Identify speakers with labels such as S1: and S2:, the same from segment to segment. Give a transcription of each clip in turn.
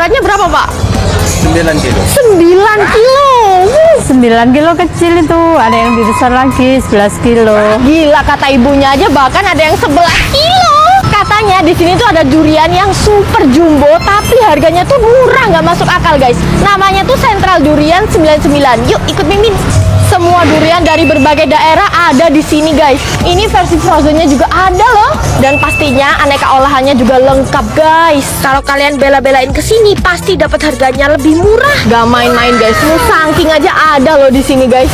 S1: Beratnya berapa, Pak?
S2: 9 kilo.
S1: 9 kilo.
S3: 9 kilo kecil itu, ada yang lebih besar lagi 11 kilo.
S1: Gila, kata ibunya aja bahkan ada yang 11 kilo. Katanya di sini tuh ada durian yang super jumbo tapi harganya tuh murah, nggak masuk akal guys. Namanya tuh Central Durian 99. Yuk ikut Mimin. Semua durian dari berbagai daerah ada di sini guys. Ini versi frozennya juga ada loh. Dan pastinya aneka olahannya juga lengkap guys. Kalau kalian bela-belain kesini pasti dapat harganya lebih murah. Gak main-main guys. Musangking aja ada loh di sini guys.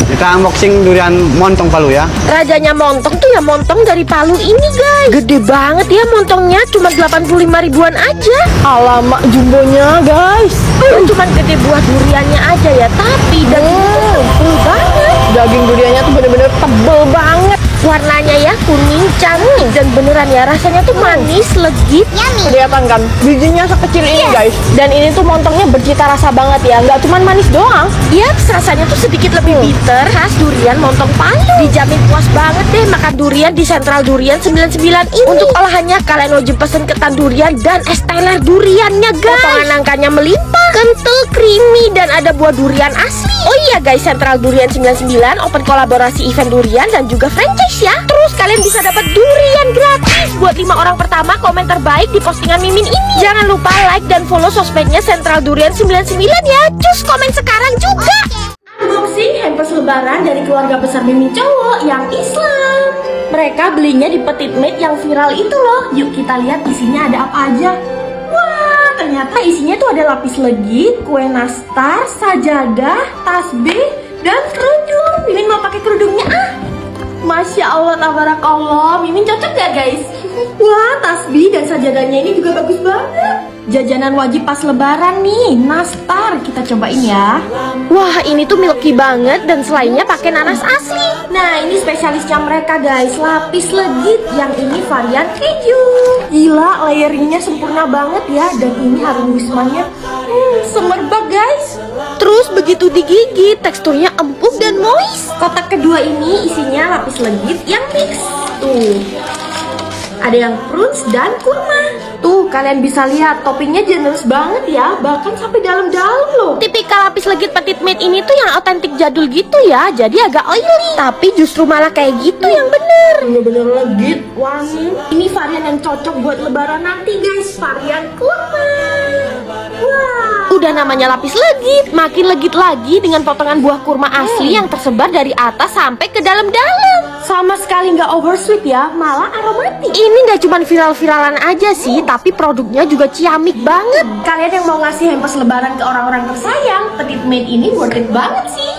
S2: Kita unboxing durian montong Palu ya.
S1: Rajanya montong tuh ya montong dari Palu ini guys. Gede banget ya montongnya, cuma 85 ribuan aja. Alamak jumbonya guys. Dan cuma gede buah duriannya aja ya, tapi dagingnya tuh tebel banget. Daging duriannya tuh bener-bener tebel banget. Warnanya ya kuning cantik dan beneran ya rasanya tuh manis, legit. Kelihatan kan bijinya sekecil ini guys. Dan ini tuh montongnya bercita rasa banget ya, nggak cuma manis doang. Yaps, rasanya tuh sedikit lebih bitter, khas durian montong Palu. Dijamin puas banget deh makan durian di Central Durian 99 ini. Untuk olahannya kalian wajib pesen ketan durian dan es teler duriannya guys. Potongan nangkanya melimpah, kental, creamy dan ada buah durian asli. Oh iya guys, Central Durian 99 open kolaborasi event durian dan juga franchise ya. Terus kalian bisa dapat durian gratis buat 5 orang pertama komen terbaik di postingan Mimin ini. Jangan lupa like dan follow sosmednya Central Durian 99 ya. Cus komen sekarang juga. Unboxing hampers lebaran dari keluarga besar Mimin cowok yang Islam. Mereka belinya di Petit Made yang viral itu loh. Yuk kita lihat isinya ada apa aja. Wah, ternyata isinya tuh ada lapis legit, kue nastar, sajadah, tasbih, dan kerudung. Mimin mau pakai kerudungnya ah. Masya Allah, tabarakallah. Mimin cocok gak guys? Wah, tasbih dan sajadahnya ini juga bagus banget. Jajanan wajib pas lebaran nih, nastar. Kita cobain ya. Wah, ini tuh milky banget dan selainnya pakai nanas asli. Nah, ini spesialisnya mereka guys, lapis legit. Yang ini varian keju. Gila, layeringnya sempurna banget ya. Dan ini harum wismanya semerbak guys. Terus begitu digigit, teksturnya empuk dan moist. Kotak kedua ini isinya lapis legit yang mix. Tuh, ada yang prunes dan kurma. Tuh, kalian bisa lihat toppingnya generous banget ya, bahkan sampai dalam-dalam loh. Tipikal lapis legit Petit Made ini tuh yang otentik jadul gitu ya, jadi agak oily. Tapi justru malah kayak gitu yang bener. Bener-bener legit, wangi. Ini varian yang cocok buat lebaran nanti guys, varian kurma. Wah, udah namanya lapis legit, makin legit lagi dengan potongan buah kurma asli yang tersebar dari atas sampai ke dalam-dalam. Sama sekali nggak oversweet ya, malah aromatik. Ini nggak cuma viral-viralan aja sih, tapi produknya juga ciamik banget. Kalian yang mau ngasih hampers lebaran ke orang-orang tersayang, Petit Made ini worth it banget sih.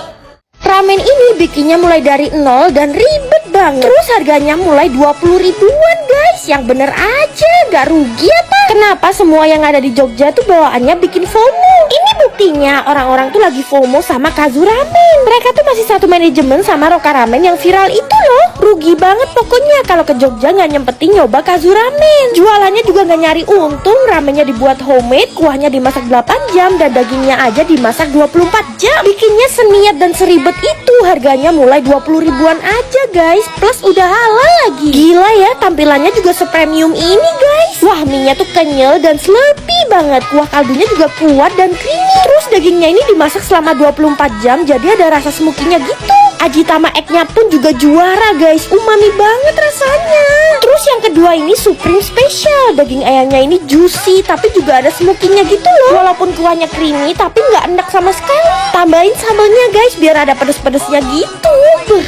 S1: Ramen ini bikinnya mulai dari nol dan ribet banget. Terus harganya mulai 20 ribuan guys. Yang bener aja, gak rugi apa? Kenapa semua yang ada di Jogja tuh bawaannya bikin FOMO? Ini buktinya orang-orang tuh lagi FOMO sama Kazu Ramen. Mereka tuh masih satu manajemen sama Roka Ramen yang viral itu loh. Rugi banget pokoknya kalau ke Jogja gak nyempetin nyoba Kazu Ramen. Jualannya juga gak nyari untung. Ramennya dibuat homemade, kuahnya dimasak 8 jam dan dagingnya aja dimasak 24 jam. Bikinnya seniat dan seribet itu. Harganya mulai 20 ribuan aja guys, plus udah halal lagi. Gila ya, tampilannya juga sepremium ini guys. Wah, mie-nya tuh kenyal dan slurpy banget. Kuah kaldunya juga kuat dan creamy. Terus dagingnya ini dimasak selama 24 jam, jadi ada rasa smoky-nya gitu. Ajitama egg-nya pun juga juara guys, umami banget rasanya. Terus yang kedua ini Supreme Special. Daging ayamnya ini juicy, tapi juga ada smoky-nya gitu loh. Walaupun kuahnya creamy, tapi nggak enak sama sekali. Tambahin sambelnya guys, biar ada pedes-pedesnya gitu.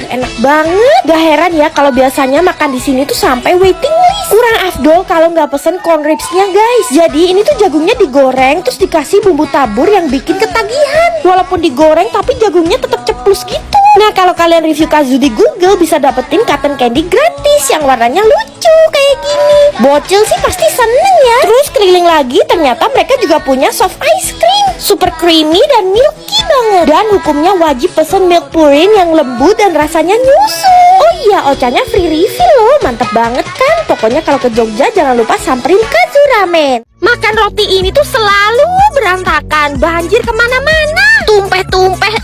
S1: Enak banget. Gak heran ya kalau biasanya makan di sini tuh sampai waiting list. Kurang afdol kalau nggak pesen corn ribs-nya guys. Jadi ini tuh jagungnya digoreng, terus dikasih bumbu tabur yang bikin ketagihan. Walaupun digoreng, tapi jagungnya tetap ceplus gitu. Nah, kalau kalian review Kazu di Google bisa dapetin cotton candy gratis yang warnanya lucu kayak gini. Bocil sih pasti seneng ya. Terus keliling lagi, ternyata mereka juga punya soft ice cream, super creamy dan milky banget. Dan hukumnya wajib pesen milk purin yang lembut dan rasanya nyusu. Oh iya, Ocanya free refill loh, mantep banget kan. Pokoknya kalau ke Jogja jangan lupa samperin Kazu Ramen. Makan roti ini tuh selalu berantakan, banjir kemana-mana. Tumpeh-tumpeh,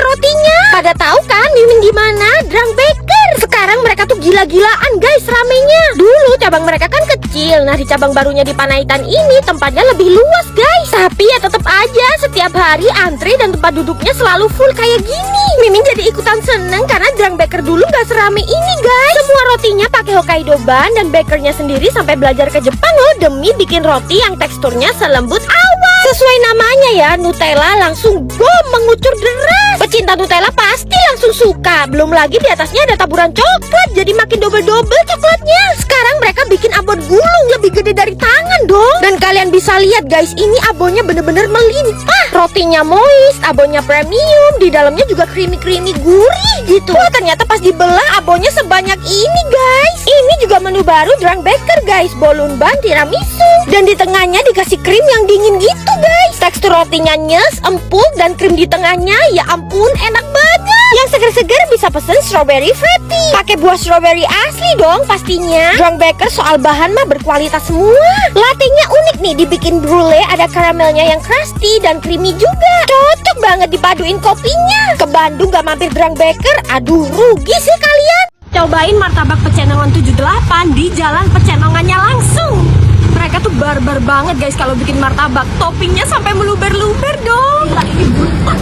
S1: rotinya. Pada tahu kan Mimin gimana? Drang Baker. Sekarang mereka tuh gila-gilaan guys ramenya. Dulu cabang mereka kan kecil. Nah di cabang barunya di Panaitan ini tempatnya lebih luas guys. Tapi ya tetap aja setiap hari antri dan tempat duduknya selalu full kayak gini. Mimin jadi ikutan seneng karena Drang Baker dulu gak serame ini guys. Semua rotinya pakai Hokkaido ban dan bakernya sendiri sampai belajar ke Jepang loh demi bikin roti yang teksturnya selembut awan. Sesuai namanya ya, Nutella langsung mengucur deras. Pecinta Nutella pasti langsung suka. Belum lagi di atasnya ada taburan coklat, jadi makin double-double coklatnya. Sekarang mereka bikin abon gulung lebih gede dari tangan dong. Dan kalian bisa lihat guys, ini abonnya bener-bener melimpah. Rotinya moist, abonnya premium, di dalamnya juga creamy-creamy gurih gitu. Wah ternyata pas dibelah abonnya sebanyak ini guys. Ini juga menu baru Drang Baker guys, bolun ban tiramisu. Dan di tengahnya dikasih krim yang dingin gitu guys. Tekstur rotinya nyes, empuk, dan krim di tengahnya ya ampun enak banget. Yang seger-seger bisa pesen strawberry frappy. Pakai buah strawberry asli dong pastinya. Drang Baker soal bahan mah berkualitas semua. Latte-nya unik nih, dibikin brulee, ada karamelnya yang crusty dan creamy juga. Cocok banget dipaduin kopinya. Ke Bandung gak mampir Drang Baker, aduh rugi sih kalian. Cobain martabak Pecenongan 78 di Jalan Pecenongannya langsung. Mereka tuh barbar banget guys kalau bikin martabak. Toppingnya sampai meluber-luber dong. Gila, ini brutal.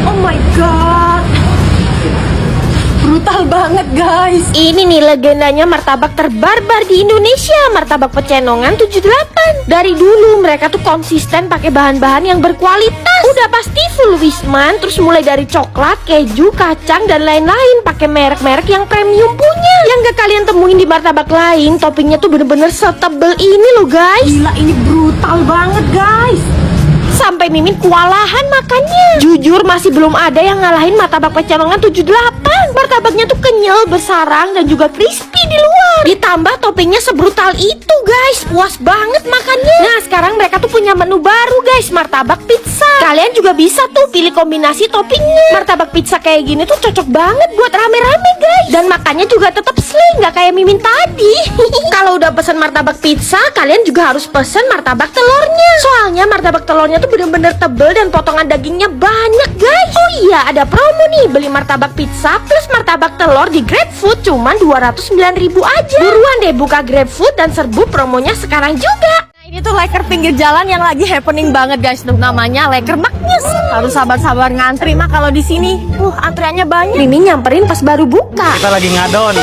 S1: Oh my god, brutal banget guys. Ini nih legendanya martabak terbarbar di Indonesia, martabak Pecenongan 78. Dari dulu mereka tuh konsisten pakai bahan-bahan yang berkualitas. Udah pasti full Wisman, terus mulai dari coklat, keju, kacang, dan lain-lain. Pakai merek-merek yang premium punya. Yang gak kalian temuin di martabak lain, toppingnya tuh bener-bener setebel ini loh guys. Gila, ini brutal banget guys. Sampai Mimin kewalahan makannya. Jujur masih belum ada yang ngalahin martabak Pecenongan 78. Martabaknya tuh kenyal, bersarang, dan juga crispy di luar. Ditambah toppingnya sebrutal itu guys. Puas banget makannya. Nah sekarang mereka tuh punya menu baru guys, martabak pizza. Kalian juga bisa tuh pilih kombinasi toppingnya. Martabak pizza kayak gini tuh cocok banget buat rame-rame guys. Dan makannya juga tetap sling, gak kayak Mimin tadi. Kalau udah pesen martabak pizza, kalian juga harus pesen martabak telurnya. Soalnya martabak telurnya tuh bener-bener tebel dan potongan dagingnya banyak guys. Oh iya ada promo nih, beli martabak pizza plus martabak telur di GrabFood cuman 209.000 aja. Buruan deh buka GrabFood dan serbu promonya sekarang juga. Nah ini tuh leker pinggir jalan yang lagi happening banget guys. Tuh namanya leker Magnes. Harus sabar-sabar ngantri mah kalau di sini. Antriannya banyak. Mimin nyamperin pas baru buka.
S2: Kita lagi ngadon.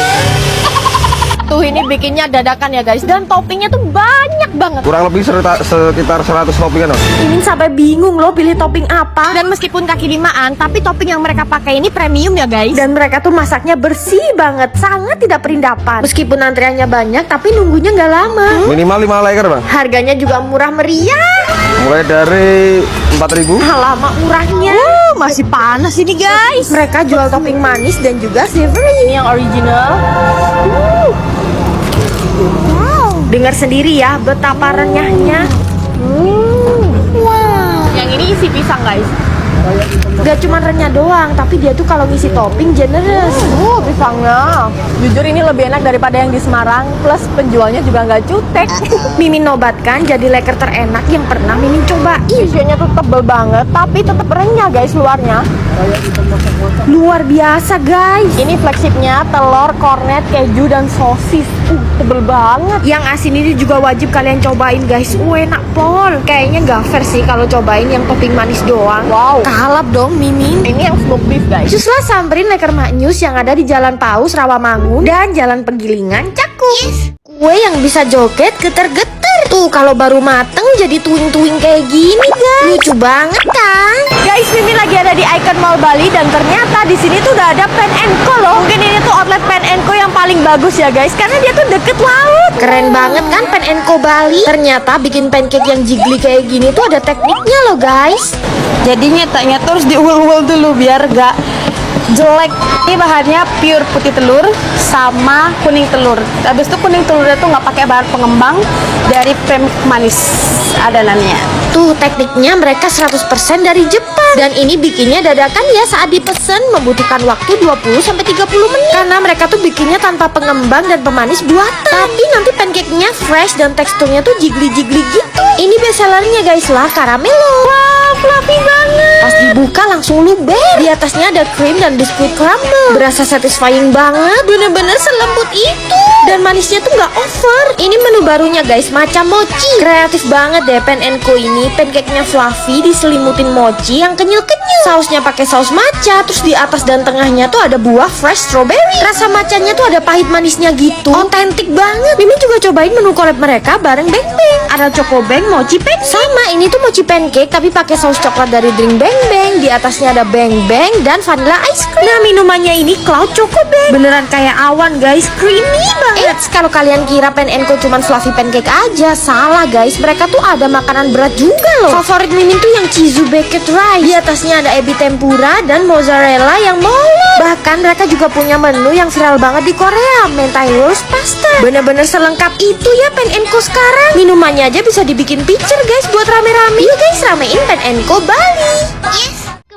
S1: Tuh ini bikinnya dadakan ya guys. Dan toppingnya tuh banyak banget.
S4: Kurang lebih sekitar 100 toppingan loh.
S1: Mimin sampai bingung loh pilih topping apa. Dan meskipun kaki limaan, tapi topping yang mereka pakai ini premium ya guys. Dan mereka tuh masaknya bersih banget, sangat tidak perindapan. Meskipun antriannya banyak, tapi nunggunya nggak lama.
S4: Minimal 5 leker bang.
S1: Harganya juga murah meriah.
S4: Mulai dari 4.000.
S1: Lama murahnya. Masih panas ini guys. Mereka jual topping manis dan juga savory. Ini yang original. Wow. Dengar sendiri ya betapa renyahnya. Wow. Yang ini isi pisang guys. Gak cuma renyah doang, tapi dia tuh kalau ngisi topping generous. Pisangnya jujur ini lebih enak daripada yang di Semarang. Plus penjualnya juga nggak jutek. Mimin nobatkan jadi leker terenak yang pernah Mimin cobain. Isinya tuh tebel banget, tapi tetap renyah guys luarnya. Luar biasa guys. Ini flagshipnya telur, kornet, keju, dan sosis. Tebel banget. Yang asin ini juga wajib kalian cobain guys. Enak pol. Kayaknya gak fair sih kalau cobain yang topping manis doang. Wow. Kalap dong Mimin. Ini yang smoke beef guys. Suslah samperin leker Maknyus yang ada di Jalan Paus, Rawamangun, dan Jalan Penggilingan, Cakung. Kue yang bisa joget geter-geter. Tuh kalau baru mateng jadi tuing-tuing kayak gini guys. Lucu banget kan? Guys, Mimin lagi ada di Icon Mall Bali dan ternyata di sini tuh udah ada Pen & Co loh. Mungkin ini tuh outlet Pen & Co yang paling bagus ya guys, karena dia tuh deket laut. Keren banget kan Pen & Co Bali? Ternyata bikin pancake yang jiggly kayak gini tuh ada tekniknya loh guys. Jadi nyetaknya terus diulul dulu biar gak jelek. Ini bahannya pure putih telur sama kuning telur. Habis itu kuning telurnya tuh nggak pakai bahan pengembang, dari premix manis adonannya. Tuh tekniknya mereka 100% dari Jepang. Dan ini bikinnya dadakan ya, saat dipesan membutuhkan waktu 20-30 menit. Karena mereka tuh bikinnya tanpa pengembang dan pemanis buatan. Tapi nanti pancake-nya fresh dan teksturnya tuh jiggly-jiggly gitu. Ini best sellernya guys lah, karamelo. Wow, fluffy banget. Pas dibuka langsung luber. Di atasnya ada krim dan biskuit crumble. Berasa satisfying banget. Bener-bener selembut itu. Dan manisnya tuh nggak over. Ini menu barunya guys, macam mochi. Kreatif banget deh Pen & Co ini. Pancake-nya fluffy diselimutin mochi yang kenyal-kenyal. Sausnya pakai saus matcha. Terus di atas dan tengahnya tuh ada buah fresh strawberry. Rasa matchanya tuh ada pahit manisnya gitu. Otentik banget. Mimin juga cobain menu collab mereka bareng Bang Bang. Ada Choco Bang mochi pancake. Sama ini tuh mochi pancake tapi pakai saus coklat dari drink Bang Bang. Di atasnya ada Bang Bang dan vanilla ice cream. Nah minumannya ini Cloud Choco Bang. Beneran kayak awan guys, creamy banget. Kalau kalian kira Pen & Co cuman fluffy pancake aja, salah guys. Mereka tuh ada makanan berat juga loh. Favorit Mimin tuh yang Chizu baked rice. Di atasnya ada ebi tempura dan mozzarella yang molot. Bahkan mereka juga punya menu yang viral banget di Korea, mentai roast pasta. Bener-bener selengkap itu ya Pen & Co sekarang. Minumannya aja bisa dibikin picture guys buat rame-rame. Yuk guys, ramein Pen & Co Bali.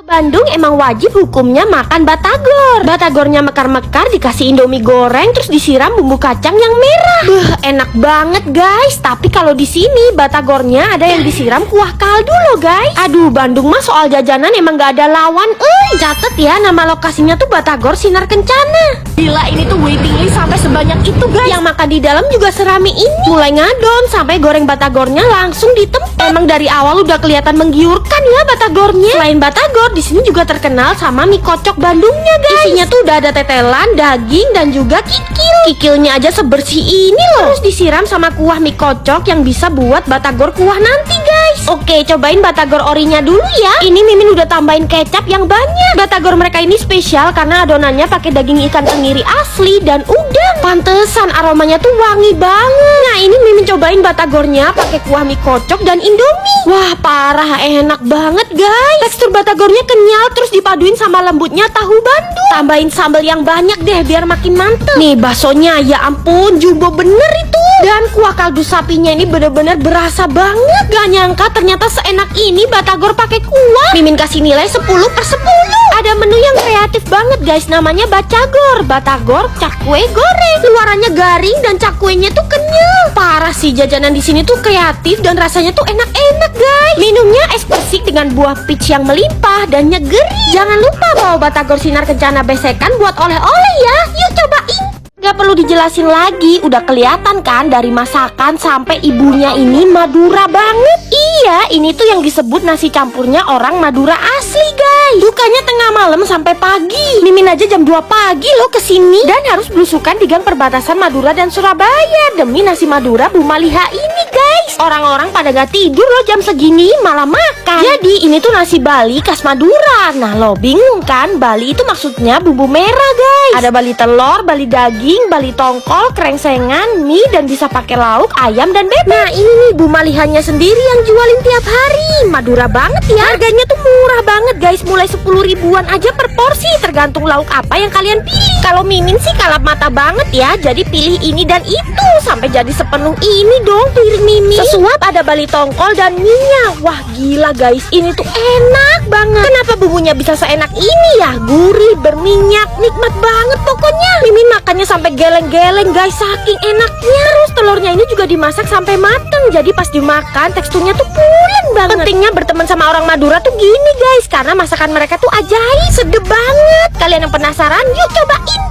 S1: Bandung emang wajib hukumnya makan batagor. Batagornya mekar-mekar dikasih indomie goreng terus disiram bumbu kacang yang merah. Enak banget guys. Tapi kalau di sini batagornya ada yang disiram kuah kaldu loh guys. Aduh, Bandung mah soal jajanan emang gak ada lawan. Catet ya, nama lokasinya tuh Batagor Sinar Kencana. Gila, ini tuh waiting list sampai sebanyak itu guys. Yang makan di dalam juga serami ini. Mulai ngadon sampai goreng batagornya langsung di tempat. Emang dari awal udah kelihatan menggiurkan ya batagornya. Selain batagor, di sini juga terkenal sama mie kocok Bandungnya guys. Isinya tuh udah ada tetelan, daging dan juga kikil. Kikilnya aja sebersih ini loh. Terus disiram sama kuah mie kocok yang bisa buat batagor kuah nanti guys. Oke, cobain batagor orinya dulu ya. Ini Mimin udah tambahin kecap yang banyak. Batagor mereka ini spesial karena adonannya pakai daging ikan tenggiri asli dan udang. Pantesan aromanya tuh wangi banget. Nah, ini Mimin cobain batagornya pakai kuah mie kocok dan indomie. Wah, parah enak banget guys. Tekstur batagornya kenyal terus dipaduin sama lembutnya tahu Bandung. Tambahin sambal yang banyak deh biar makin mantep. Nih baksonya ya ampun jumbo bener itu. Dan kuah kaldu sapinya ini bener-bener berasa banget. Gak nyangka ternyata seenak ini batagor pakai kuah. Mimin kasih nilai 10/10. Ada menu yang kreatif banget guys, namanya Bacagor. Batagor cakwe goreng. Luarannya garing dan cakwenya tuh kenyal. Parah sih, jajanan di sini tuh kreatif dan rasanya tuh enak-enak guys. Minumnya es persik dengan buah peach yang melimpah dan nyegeri. Jangan lupa bawa Batagor Sinar Kencana besekan buat oleh-oleh ya. Yuk cobain. Gak perlu dijelasin lagi, udah kelihatan kan dari masakan sampai ibunya ini Madura banget. Iya, ini tuh yang disebut nasi campurnya orang Madura asli guys. Bukanya tengah malam sampai pagi. Mimin aja jam 2 pagi loh kesini. Dan harus belusukan di gang perbatasan Madura dan Surabaya demi nasi Madura Bu Maliha ini guys. Orang-orang pada gak tidur loh jam segini, malah makan. Jadi ini tuh nasi Bali khas Madura. Nah lo bingung kan, Bali itu maksudnya bumbu merah guys. Ada Bali telur, Bali daging, Bali tongkol, krengsengan, mie, dan bisa pakai lauk, ayam, dan bebek. Nah ini nih Bu Malihanya sendiri yang jualin tiap hari. Madura banget ya. Harganya tuh murah banget guys, mulai 10 ribuan aja per porsi. Tergantung lauk apa yang kalian pilih. Kalau Mimin sih kalap mata banget ya, jadi pilih ini dan itu. Sampai jadi sepenuh ini dong piring Mimin. Sesuap ada Bali tongkol dan minyak. Wah gila guys, ini tuh enak banget. Kenapa bumbunya bisa seenak ini ya? Gurih, berminyak, nikmat banget pokoknya. Mimin makannya sampai geleng-geleng guys, saking enaknya. Terus telurnya ini juga dimasak sampai mateng. Jadi pas dimakan teksturnya tuh pulen banget. Pentingnya berteman sama orang Madura tuh gini guys, karena masakan mereka tuh ajaib, sedep banget. Kalian yang penasaran, yuk cobain.